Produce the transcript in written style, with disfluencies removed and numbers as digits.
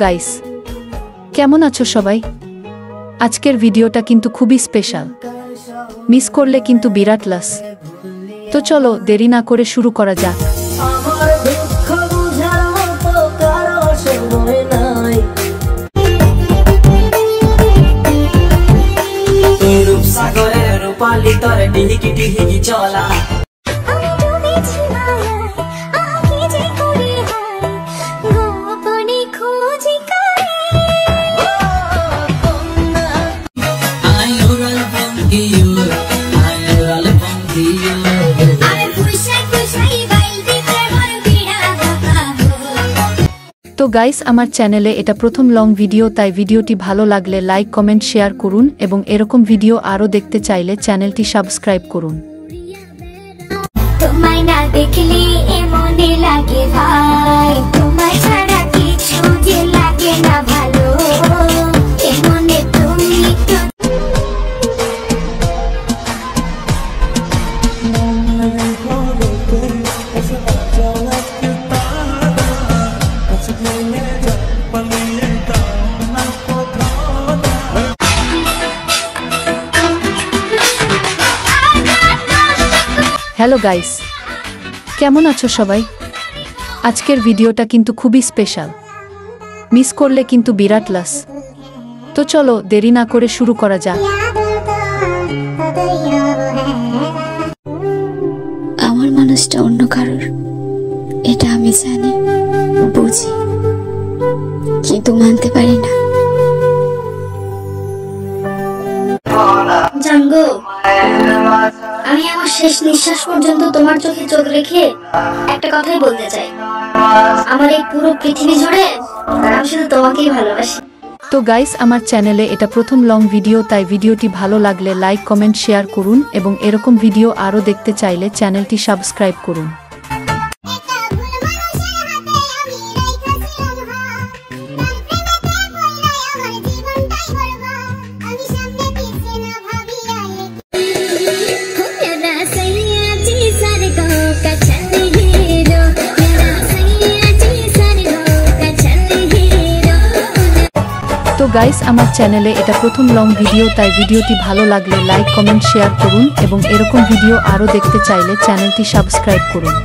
Guys, কেমন আছো সবাই? আজকের ভিডিওটা কিন্তু খুবই স্পেশাল, মিস করলে কিন্তু বিরাট লস। তো চলো দেরি না করে শুরু করা যাক। সাগরের রূপালি তরে ডিহিকি ডিহিকি চলা তো গাইস, আমার চ্যানেলে এটা প্রথম লং ভিডিও, তাই ভিডিওটি ভালো লাগলে লাইক কমেন্ট শেয়ার করুন এবং এরকম ভিডিও আরও দেখতে চাইলে চ্যানেলটি সাবস্ক্রাইব করুন। তোমায় না দেখলে এমনে লাগে ভাই, তোমায় ছাড়া কিছু যে লাগে না ভালো, এমনে তুমি তো হ্যালো গাইস, কেমন আছো সবাই? আজকের ভিডিওটা কিন্তু খুবই স্পেশাল, মিস করলে কিন্তু বিরাট লস। তো চলো দেরি না করে শুরু করা যাক। আমার মানুষটা অন্য কারোর, এটা আমি জানি, বুঝি, কিন্তু মানতে পারি না। জাঙ্গো, আমি আমার শেষ নিঃশ্বাস পর্যন্ত তোমার চোখে চোখ রেখে একটা কথাই বলতে চাই, আমার এই পুরো পৃথিবী জুড়ে আমি শুধু তোমাকেই ভালোবাসি। তো গাইস, আমার চ্যানেলে এটা প্রথম লং ভিডিও, তাই ভিডিওটি ভালো লাগলে লাইক কমেন্ট শেয়ার করুন এবং এরকম ভিডিও আরও দেখতে চাইলে চ্যানেলটি সাবস্ক্রাইব করুন। তো গাইস, আমার চ্যানেলে এটা প্রথম লং ভিডিও, তাই ভিডিওটি ভালো লাগলে লাইক কমেন্ট শেয়ার করুন এবং এরকম ভিডিও আরও দেখতে চাইলে চ্যানেলটি সাবস্ক্রাইব করুন।